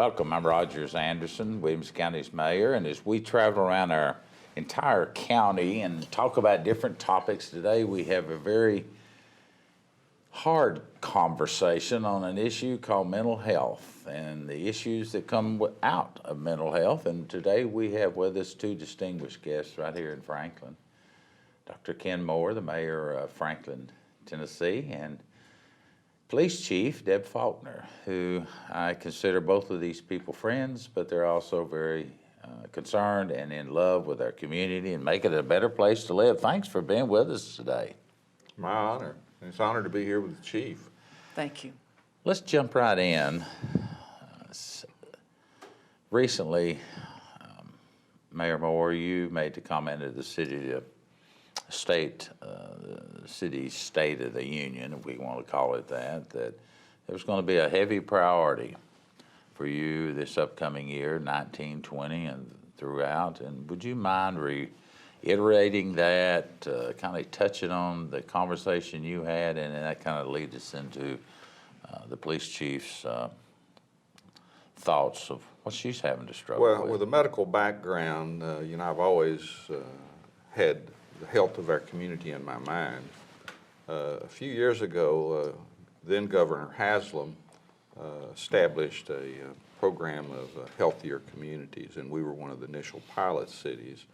Welcome, I'm Rogers Anderson, Williamson County's mayor, and as we travel around our entire county and talk about different topics today, we have a very hard conversation on an issue called mental health and the issues that come out of mental health. And today we have with us two distinguished guests right here in Franklin. Dr. Ken Moore, the mayor of Franklin, Tennessee, and Police Chief Deb Faulkner, who I consider both of these people friends, but they're also very concerned and in love with our community and make it a better place to live. Thanks for being with us today. My honor. It's an honor to be here with the chief. Thank you. Let's jump right in. Recently, Mayor Moore, you made the comment of the city state of the union, if we want to call it that there's going to be a heavy priority for you this upcoming year, 1920 and throughout. And would you mind reiterating that, kind of touching on the conversation you had, and then that kind of leads us into the police chief's thoughts of what she's having to struggle with? Well, with a medical background, I've always had the health of our community in my mind. A few years ago, then Governor Haslam established a program of healthier communities, and we were one of the initial pilot cities.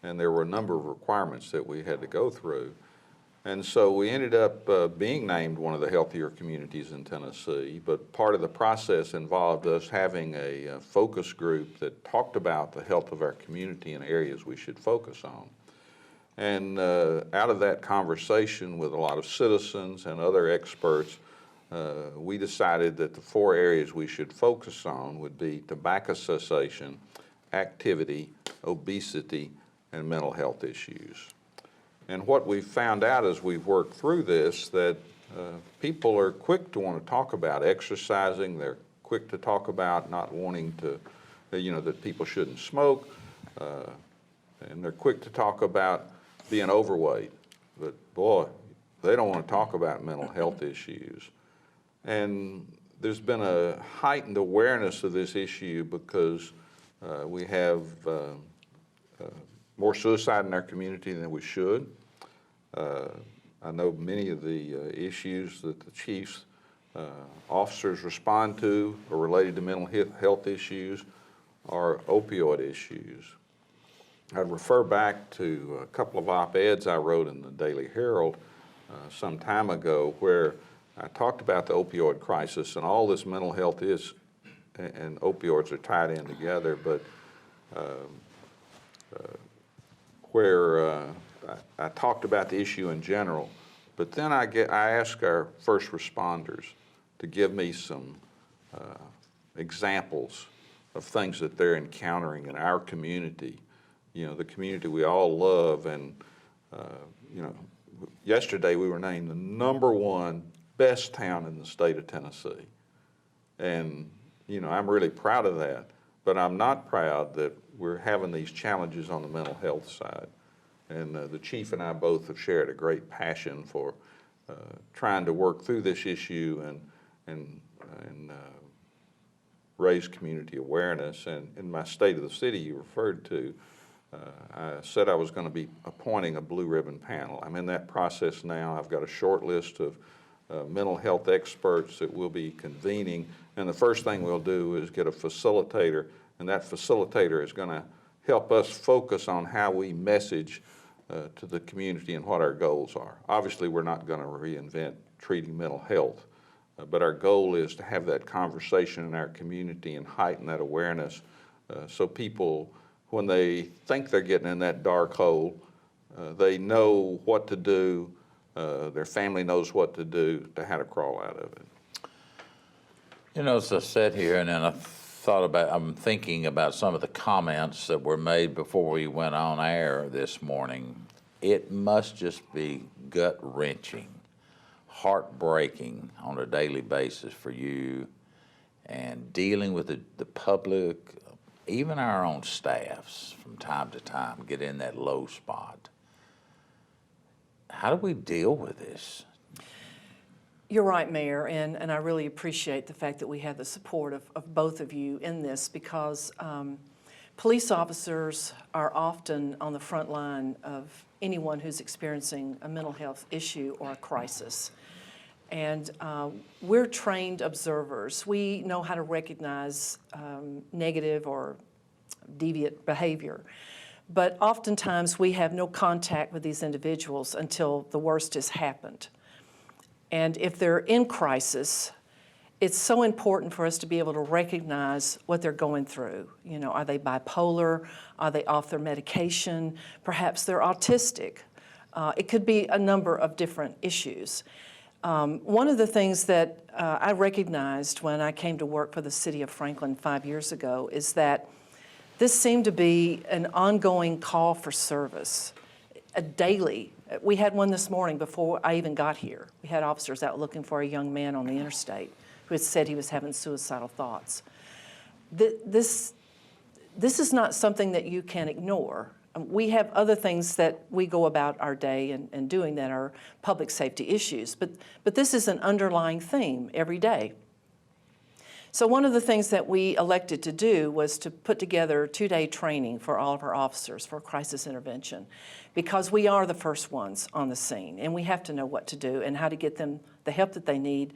And there were a number of requirements that we had to go through. And so we ended up being named one of the healthier communities in Tennessee, but part of the process involved us having a focus group that talked about the health of our community and areas we should focus on. And out of that conversation with a lot of citizens and other experts, we decided that the 4 areas we should focus on would be tobacco cessation, activity, obesity, and mental health issues. And what we've found out as we've worked through this, that people are quick to want to talk about exercising, they're quick to talk about not wanting to, that people shouldn't smoke, and they're quick to talk about being overweight. But boy, they don't want to talk about mental health issues. And there's been a heightened awareness of this issue because we have more suicide in our community than we should. I know many of the issues that the chief's officers respond to are related to mental health issues are opioid issues. I'd refer back to a couple of op-eds I wrote in the Daily Herald some time ago where I talked about the opioid crisis, and all this mental health is, and opioids are tied in together, but where I talked about the issue in general, but then I asked our first responders to give me some examples of things that they're encountering in our community, the community we all love. And yesterday we were named the #1 best town in the state of Tennessee. And I'm really proud of that, but I'm not proud that we're having these challenges on the mental health side. And the chief and I both have shared a great passion for trying to work through this issue and raise community awareness. And in my State of the City you referred to, I said I was going to be appointing a blue ribbon panel. I'm in that process now. I've got a short list of mental health experts that we'll be convening. And the first thing we'll do is get a facilitator, and that facilitator is going to help us focus on how we message to the community and what our goals are. Obviously, we're not going to reinvent treating mental health, but our goal is to have that conversation in our community and heighten that awareness so people, when they think they're getting in that dark hole, they know what to do, their family knows what to do, to how to crawl out of it. As I sat here and then I'm thinking about some of the comments that were made before we went on air this morning. It must just be gut-wrenching, heartbreaking on a daily basis for you, and dealing with the public, even our own staffs from time to time get in that low spot. How do we deal with this? You're right, Mayor, and I really appreciate the fact that we have the support of both of you in this, because police officers are often on the front line of anyone who's experiencing a mental health issue or a crisis. And we're trained observers. We know how to recognize negative or deviant behavior. But oftentimes we have no contact with these individuals until the worst has happened. And if they're in crisis, it's so important for us to be able to recognize what they're going through. You know, are they bipolar? Are they off their medication? Perhaps they're autistic. It could be a number of different issues. One of the things that I recognized when I came to work for the city of Franklin 5 years ago is that this seemed to be an ongoing call for service, a daily. We had one this morning before I even got here. We had officers out looking for a young man on the interstate who had said he was having suicidal thoughts. This is not something that you can ignore. We have other things that we go about our day and doing that are public safety issues, but this is an underlying theme every day. So one of the things that we elected to do was to put together 2-day training for all of our officers for crisis intervention, because we are the first ones on the scene, and we have to know what to do and how to get them the help that they need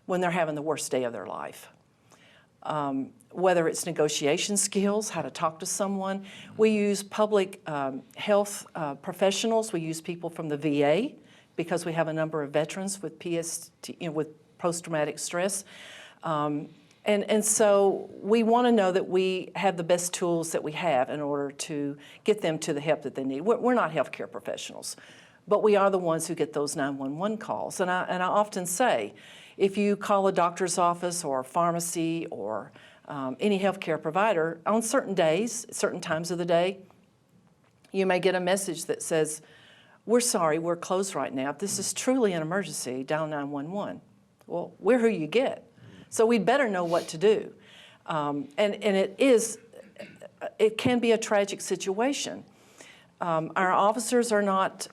when they're having the worst day of their life. Whether it's negotiation skills, how to talk to someone. We use public health professionals. We use people from the VA, because we have a number of veterans with with post-traumatic stress. And so we want to know that we have the best tools that we have in order to get them to the help that they need. We're not healthcare professionals, but we are the ones who get those 911 calls. And I often say, if you call a doctor's office or a pharmacy or any healthcare provider, on certain days, certain times of the day, you may get a message that says, "We're sorry, we're closed right now. If this is truly an emergency, dial 911. Well, we're who you get. So we'd better know what to do. And it can be a tragic situation. Our officers are not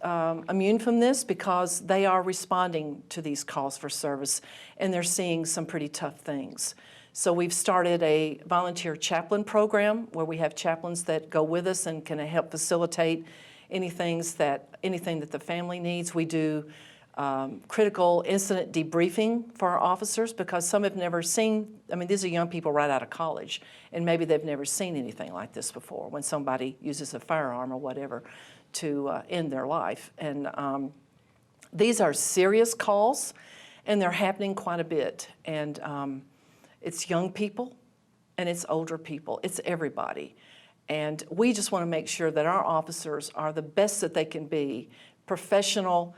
immune from this, because they are responding to these calls for service, and they're seeing some pretty tough things. So we've started a volunteer chaplain program where we have chaplains that go with us and can help facilitate anything that the family needs. We do critical incident debriefing for our officers, because some have never seen, these are young people right out of college, and maybe they've never seen anything like this before, when somebody uses a firearm or whatever to end their life. And these are serious calls, and they're happening quite a bit. And it's young people, and it's older people. It's everybody. And we just want to make sure that our officers are the best that they can be, professional,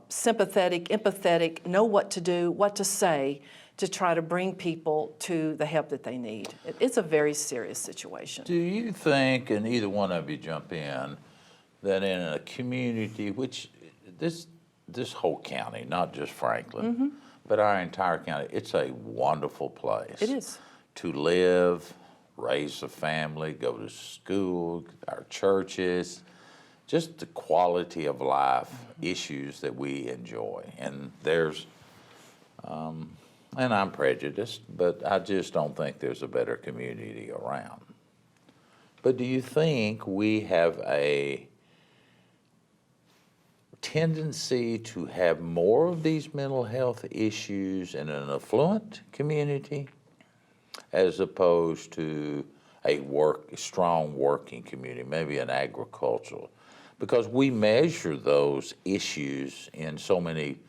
sympathetic, empathetic, know what to do, what to say, to try to bring people to the help that they need. It's a very serious situation. Do you think, and either one of you jump in, that in a community, which this whole county, not just Franklin, but our entire county, it's a wonderful place. It is. To live, raise a family, go to school, our churches, just the quality of life issues that we enjoy. And there's, and I'm prejudiced, but I just don't think there's a better community around. But do you think we have a tendency to have more of these mental health issues in an affluent community as opposed to a strong working community, maybe an agricultural? Because we measure those issues in so many,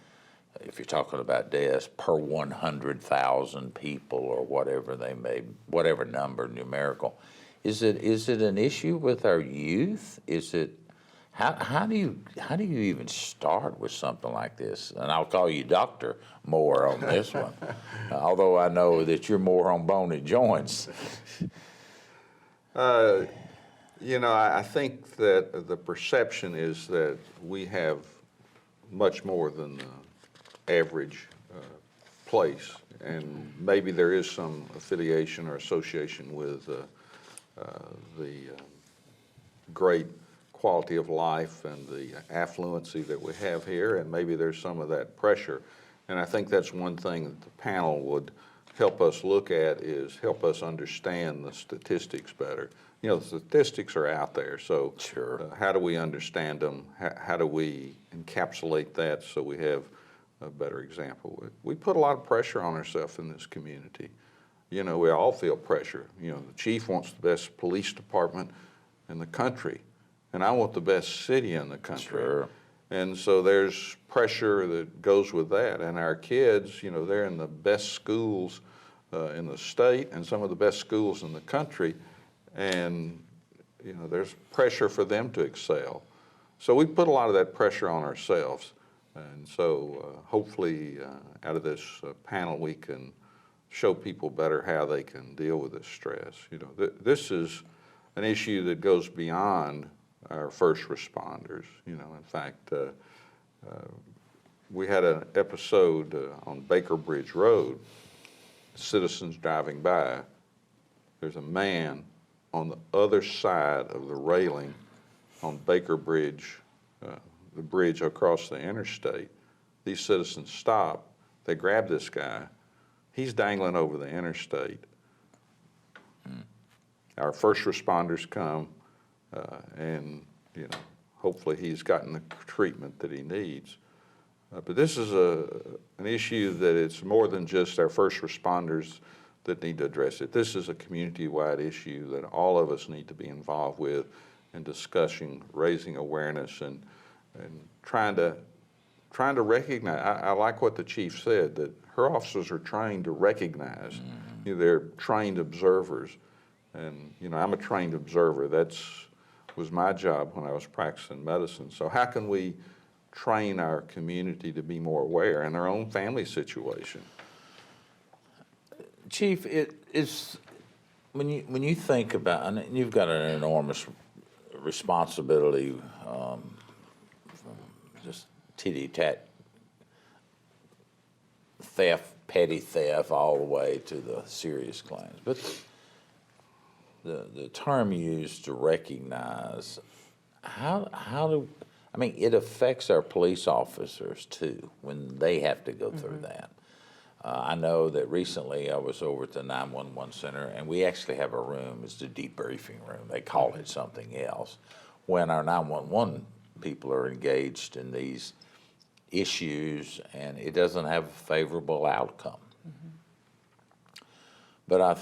if you're talking about deaths, per 100,000 people or whatever whatever number numerical. Is it an issue with our youth? Is it, how do you even start with something like this? And I'll call you Dr. Moore on this one, although I know that you're more on bone and joints. I think that the perception is that we have much more than the average place, and maybe there is some affiliation or association with the great quality of life and the affluency that we have here, and maybe there's some of that pressure. And I think that's one thing that the panel would help us look at, is help us understand the statistics better. You know, the statistics are out there, so Sure. How do we understand them? How do we encapsulate that so we have a better example? We put a lot of pressure on ourselves in this community. You know, we all feel pressure. You know, the chief wants the best police department in the country, and I want the best city in the country. Sure. And so there's pressure that goes with that. And our kids, you know, they're in the best schools in the state and some of the best schools in the country. And, you know, there's pressure for them to excel. So we put a lot of that pressure on ourselves. And so hopefully out of this panel we can show people better how they can deal with this stress. You know, this is an issue that goes beyond our first responders. You know, in fact, we had an episode on Baker Bridge Road, citizens driving by. There's a man on the other side of the railing on Baker Bridge, the bridge across the interstate. These citizens stop, they grab this guy, he's dangling over the interstate. Our first responders come, and you know, hopefully he's gotten the treatment that he needs. But this is an issue that it's more than just our first responders that need to address it. This is a community-wide issue that all of us need to be involved with in discussing, raising awareness, and trying to recognize. I like what the chief said, that her officers are trained to recognize. You know, they're trained observers. And, you know, I'm a trained observer. Was my job when I was practicing medicine. So how can we train our community to be more aware in their own family situation? Chief, it is, when you think about, and you've got an enormous responsibility, from just titty-tat theft, petty theft, all the way to the serious claims. But the term used to recognize, I mean, it affects our police officers too when they have to go through that. I know that recently I was over at the 911 center, and we actually have a room, it's the debriefing room. They call it something else. When our 911 people are engaged in these issues and it doesn't have a favorable outcome. But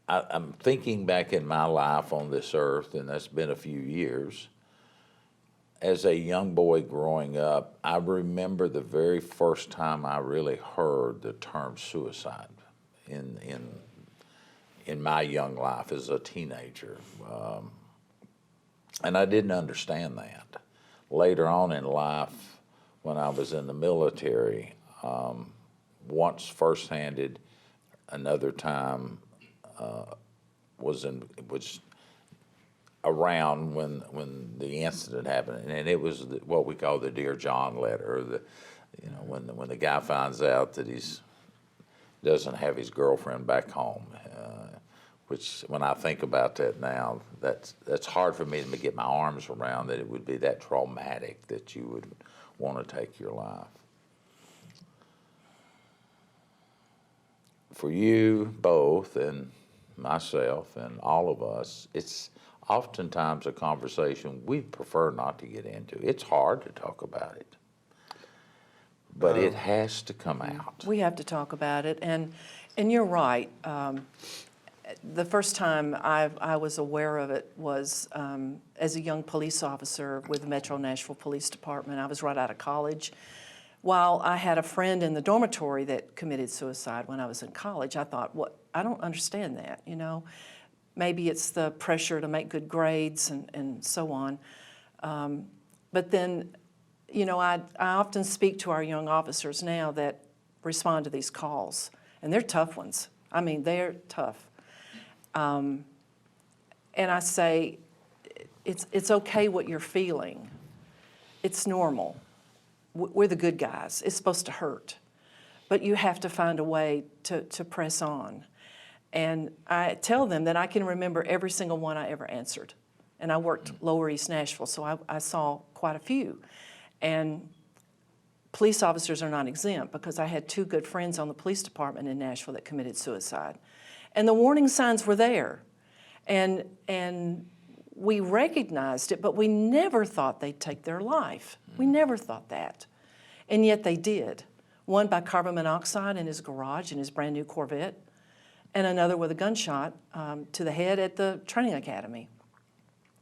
I'm thinking back in my life on this earth, and that's been a few years. As a young boy growing up, I remember the very first time I really heard the term suicide in my young life as a teenager. And I didn't understand that. Later on in life, when I was in the military, once first-handed, another time was around when the incident happened, and it was what we call the Dear John letter. You know, when the guy finds out that doesn't have his girlfriend back home, which when I think about that now, that's hard for me to get my arms around, that it would be that traumatic that you would want to take your life. For you both and myself and all of us, it's oftentimes a conversation we prefer not to get into. It's hard to talk about it, but it has to come out. We have to talk about it, and you're right. The first time I was aware of it was as a young police officer with the Metro Nashville Police Department. I was right out of college. While I had a friend in the dormitory that committed suicide when I was in college, I thought, I don't understand that, you know. Maybe it's the pressure to make good grades and so on. But then, you know, I often speak to our young officers now that respond to these calls, and they're tough ones. I mean, they're tough. And I say, it's okay what you're feeling. It's normal. We're the good guys. It's supposed to hurt. But you have to find a way to press on. And I tell them that I can remember every single one I ever answered. And I worked Lower East Nashville, so I saw quite a few. And police officers are not exempt, because I had 2 good friends on the police department in Nashville that committed suicide. And the warning signs were there. And we recognized it, but we never thought they'd take their life. We never thought that. And yet they did. One by carbon monoxide in his garage in his brand new Corvette, and another with a gunshot to the head at the training academy.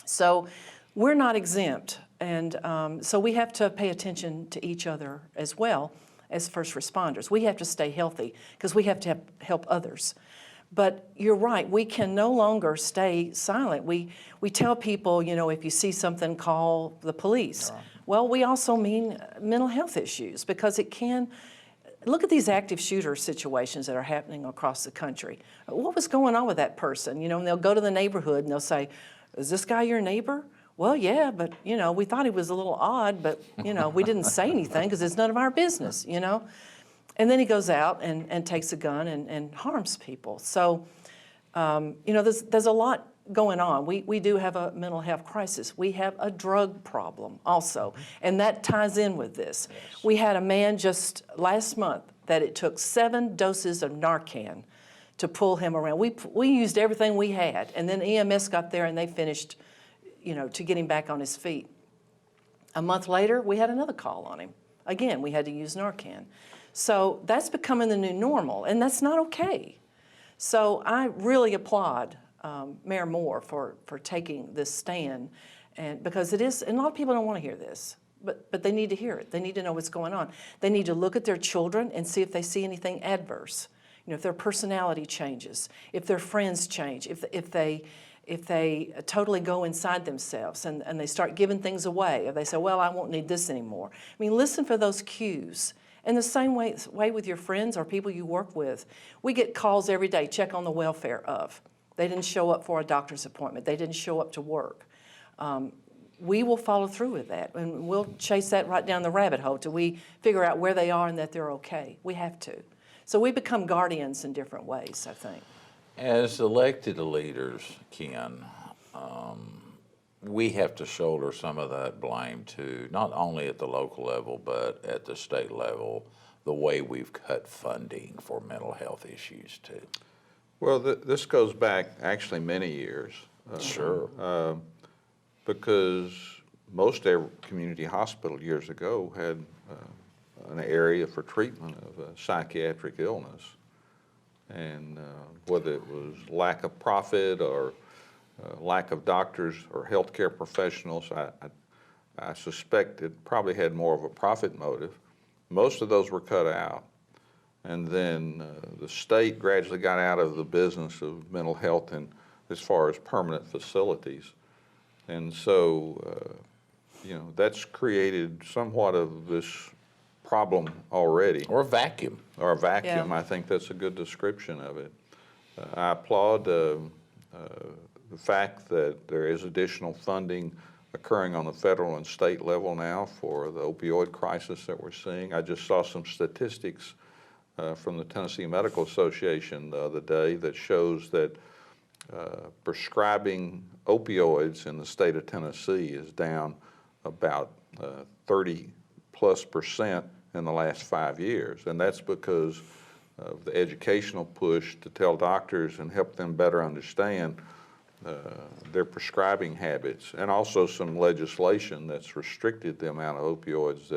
So we're not exempt. And so we have to pay attention to each other as well as first responders. We have to stay healthy because we have to help others. But you're right, we can no longer stay silent. We tell people, you know, if you see something, call the police. Right. Well, we also mean mental health issues, because it can, look at these active shooter situations that are happening across the country. What was going on with that person? You know, and they'll go to the neighborhood and they'll say, is this guy your neighbor? Well, yeah, but, you know, we thought he was a little odd, but, you know, we didn't say anything because it's none of our business, you know? And then he goes out and takes a gun and harms people. So, you know, there's a lot going on. We do have a mental health crisis. We have a drug problem also, and that ties in with this. Yes. We had a man just last month that it took 7 doses of Narcan to pull him around. We used everything we had, and then EMS got there and they finished, you know, to get him back on his feet. A month later, we had another call on him. Again, we had to use Narcan. So that's becoming the new normal, and that's not okay. So I really applaud Mayor Moore for taking this stand, and because it is, and a lot of people don't want to hear this, but they need to hear it. They need to know what's going on. They need to look at their children and see if they see anything adverse. You know, if their personality changes, if their friends change, if they totally go inside themselves and they start giving things away, or they say, well, I won't need this anymore. I mean, listen for those cues. And the same way with your friends or people you work with. We get calls every day, check on the welfare of. They didn't show up for a doctor's appointment. They didn't show up to work. We will follow through with that, and we'll chase that right down the rabbit hole till we figure out where they are and that they're okay. We have to. So we become guardians in different ways, I think. As elected leaders, Ken, we have to shoulder some of that blame too, not only at the local level, but at the state level, the way we've cut funding for mental health issues too. Well, this goes back actually many years. Sure. Because most every community hospital years ago had an area for treatment of psychiatric illness. And whether it was lack of profit or lack of doctors or healthcare professionals, I suspect it probably had more of a profit motive. Most of those were cut out. And then the state gradually got out of the business of mental health and as far as permanent facilities. And so, you know, that's created somewhat of this problem already. Or a vacuum. Or a vacuum, Yeah. I think that's a good description of it. I applaud the fact that there is additional funding occurring on the federal and state level now for the opioid crisis that we're seeing. I just saw some statistics from the Tennessee Medical Association the other day that shows that prescribing opioids in the state of Tennessee is down about 30+% in the last 5 years. And that's because of the educational push to tell doctors and help them better understand their prescribing habits, and also some legislation that's restricted the amount of opioids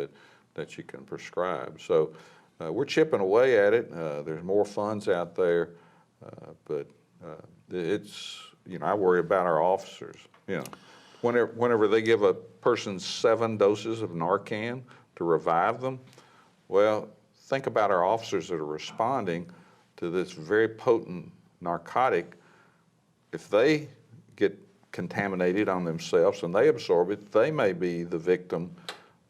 that you can prescribe. So we're chipping away at it. There's more funds out there, but it's, you know, I worry about our officers. You know, whenever they give a person 7 doses of Narcan to revive them, well, think about our officers that are responding to this very potent narcotic. If they get contaminated on themselves and they absorb it, they may be the victim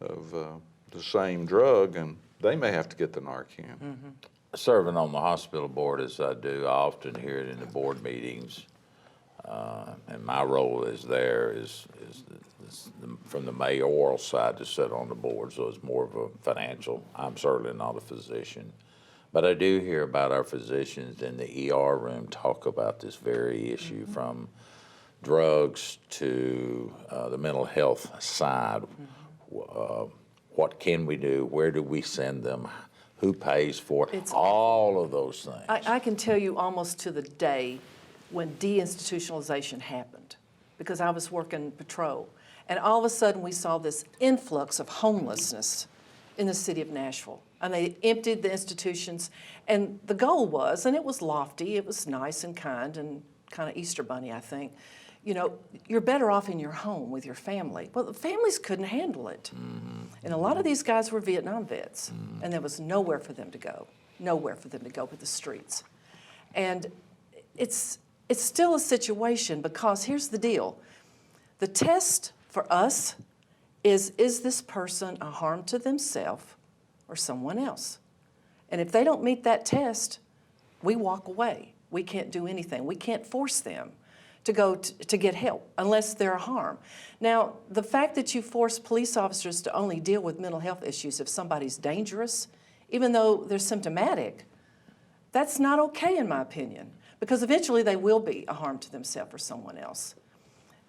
of the same drug, and they may have to get the Narcan. Mm-hmm. Serving on the hospital board as I do, I often hear it in the board meetings, and my role is from the mayoral side to sit on the board, so it's more of a financial. I'm certainly not a physician, but I do hear about our physicians in the ER room talk about this very issue, from drugs to the mental health side. what can we do? Where do we send them? Who pays for it? It's All of those things. I can tell you almost to the day when deinstitutionalization happened, because I was working patrol. And all of a sudden, we saw this influx of homelessness in the city of Nashville. And they emptied the institutions. And the goal was, and it was lofty, it was nice and kind of Easter Bunny, I think, you know, you're better off in your home with your family. Well, the families couldn't handle it. And a lot of these guys were Vietnam vets, and there was nowhere for them to go but the streets. And it's still a situation, because here's the deal. The test for us is this person a harm to themselves or someone else? And if they don't meet that test, we walk away. We can't do anything. We can't force them to go to get help unless they're a harm. Now, the fact that you force police officers to only deal with mental health issues if somebody's dangerous, even though they're symptomatic, that's not okay in my opinion, because eventually they will be a harm to themselves or someone else.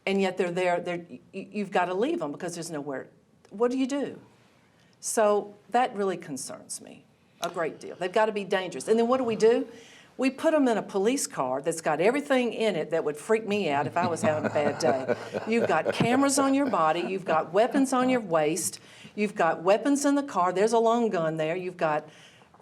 And yet they're there, you've got to leave them because there's nowhere. What do you do? So that really concerns me a great deal. They've got to be dangerous. And then what do? We put them in a police car that's got everything in it that would freak me out if I was having a bad day. You've got cameras on your body, you've got weapons on your waist, you've got weapons in the car, there's a long gun there, you've got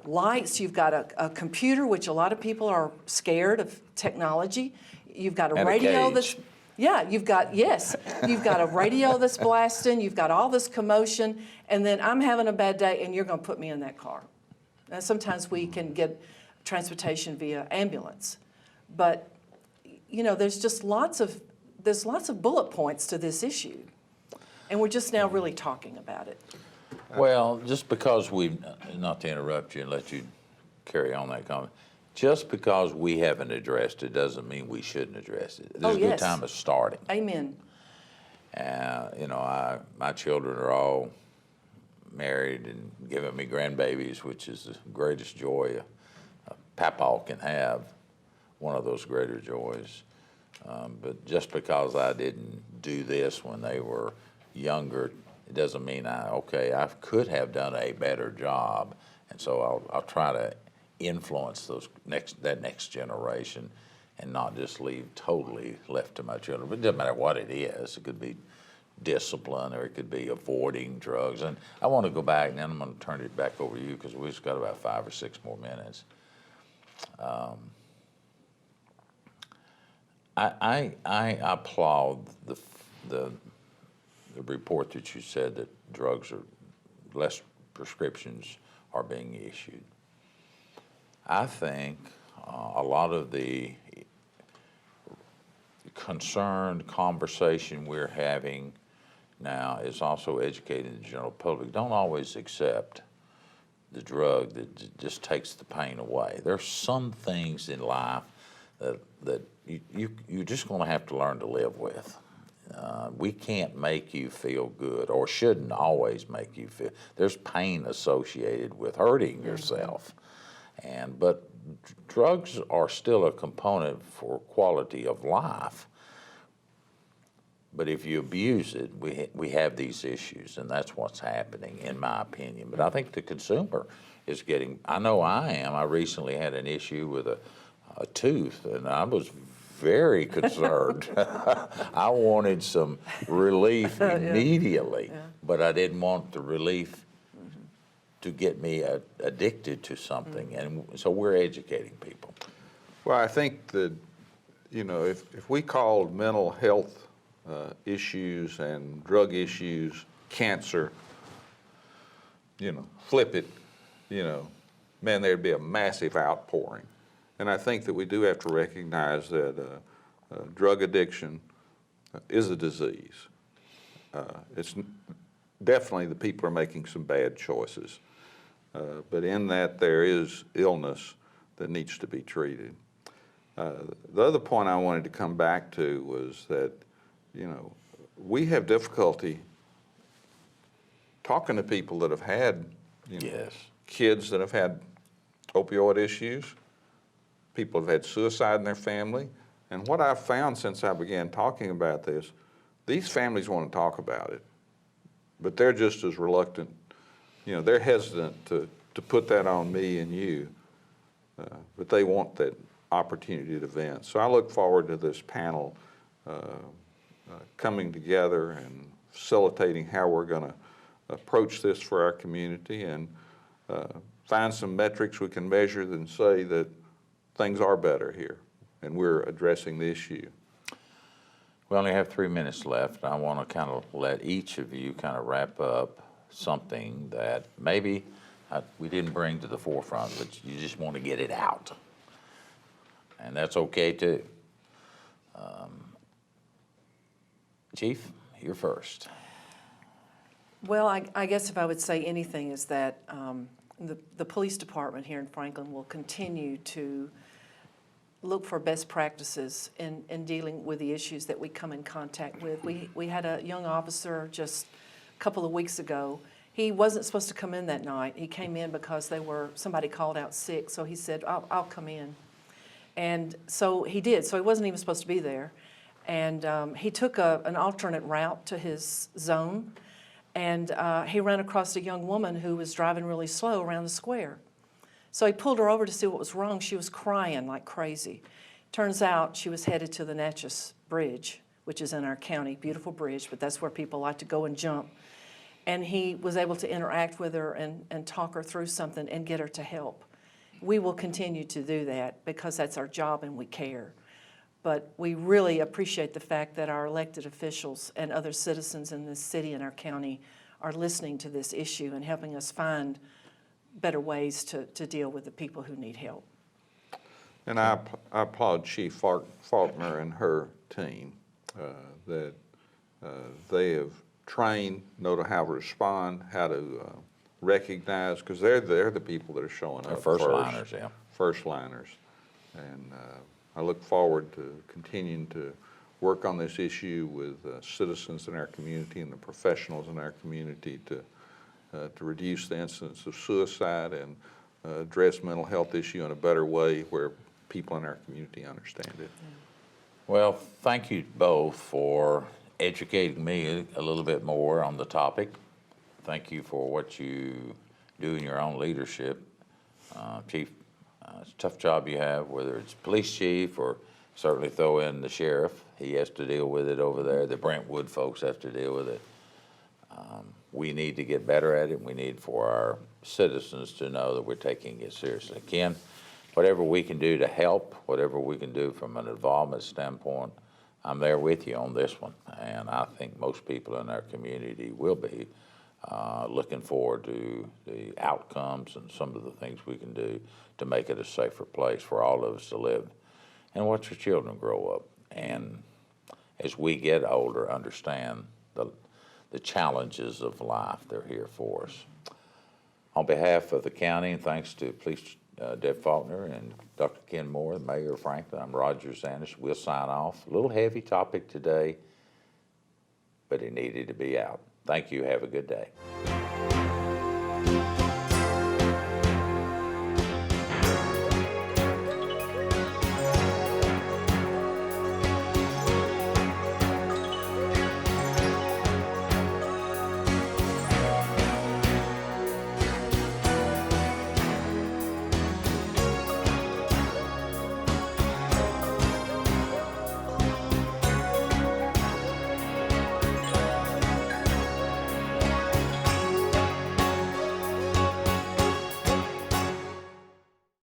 lights, you've got a computer, which a lot of people are scared of technology. You've got a radio that's, you've got a radio that's blasting, you've got all this commotion, and then I'm having a bad day and you're gonna put me in that car. Now, sometimes we can get transportation via ambulance, but you know, there's lots of bullet points to this issue, and we're just now really talking about it. Well, just because not to interrupt you and let you carry on that comment, just because we haven't addressed it doesn't mean we shouldn't address it. There's a good time of starting. Amen. You know, my children are all married and giving me grandbabies, which is the greatest joy a papaw can have, one of those greater joys. But just because I didn't do this when they were younger, it doesn't mean I could have done a better job. And so I'll try to influence that next generation and not just leave totally left to my children. But it doesn't matter what it is. It could be discipline, or it could be avoiding drugs. And I want to go back, and then I'm going to turn it back over to you because we've just got about 5 or 6 more minutes. I applaud the report that you said that less prescriptions are being issued. I think a lot of the concerned conversation we're having now is also educating the general public. Don't always accept the drug that just takes the pain away. There's some things in life that you're just going to have to learn to live with. We can't make you feel good, or shouldn't always make you feel. There's pain associated with hurting yourself, but drugs are still a component for quality of life. But if you abuse it, we have these issues, and that's what's happening, in my opinion. But I think the consumer is getting, I know I am. I recently had an issue with a tooth, and I was very concerned. I wanted some relief immediately, but I didn't want the relief to get me addicted to something, and so we're educating people. Well, I think that, you know, if we called mental health issues and drug issues cancer, you know, flip it, you know, man, there'd be a massive outpouring. And I think that we do have to recognize that drug addiction is a disease. It's definitely the people are making some bad choices. But in that there is illness that needs to be treated. The other point I wanted to come back to was that, you know, we have difficulty talking to people that have had, you know, kids that have had opioid issues, people have had suicide in their family. And what I've found since I began talking about this, these families want to talk about it, but they're just as reluctant you know, they're hesitant to put that on me and you, but they want that opportunity to vent. So I look forward to this panel coming together and facilitating how we're going to approach this for our community and find some metrics we can measure and say that things are better here and we're addressing the issue. We only have 3 minutes left. I want to kind of let each of you kind of wrap up something that maybe we didn't bring to the forefront, but you just want to get it out. And that's okay too. Chief, you're first. Well, I guess if I would say anything is that the police department here in Franklin will continue to look for best practices in dealing with the issues that we come in contact with. We had a young officer just a couple of weeks ago. He wasn't supposed to come in that night. He came in because somebody called out sick, so he said, I'll come in. And so he did, so he wasn't even supposed to be there. And he took an alternate route to his zone, and he ran across a young woman who was driving really slow around the square. So he pulled her over to see what was wrong. She was crying like crazy. Turns out she was headed to the Natchez Bridge, which is in our county, beautiful bridge, but that's where people like to go and jump. And he was able to interact with her and talk her through something and get her to help. We will continue to do that because that's our job and we care. But we really appreciate the fact that our elected officials and other citizens in this city and our county are listening to this issue and helping us find better ways to deal with the people who need help. And I applaud Chief Faulkner and her team that they have trained, know how to respond, how to recognize, because they're the people that are showing up First liners, yeah. First liners. And I look forward to continuing to work on this issue with citizens in our community and the professionals in our community to reduce the incidence of suicide and address mental health issue in a better way where people in our community understand it. Well, thank you both for educating me a little bit more on the topic. Thank you for what you do in your own leadership. Chief, it's a tough job you have, whether it's police chief or certainly throw in the sheriff. He has to deal with it over there. The Brentwood folks have to deal with it. We need to get better at it. We need for our citizens to know that we're taking it seriously. Ken, whatever we can do to help, whatever we can do from an involvement standpoint, I'm there with you on this one. And I think most people in our community will be looking forward to the outcomes and some of the things we can do to make it a safer place for all of us to live and watch our children grow up. And as we get older, understand the challenges of life. They're here for us. On behalf of the county, and thanks to Police Deb Faulkner and Dr. Ken Moore, the Mayor of Franklin, I'm Roger Zanis. We'll sign off. A little heavy topic today, but it needed to be out. Thank you. Have a good day.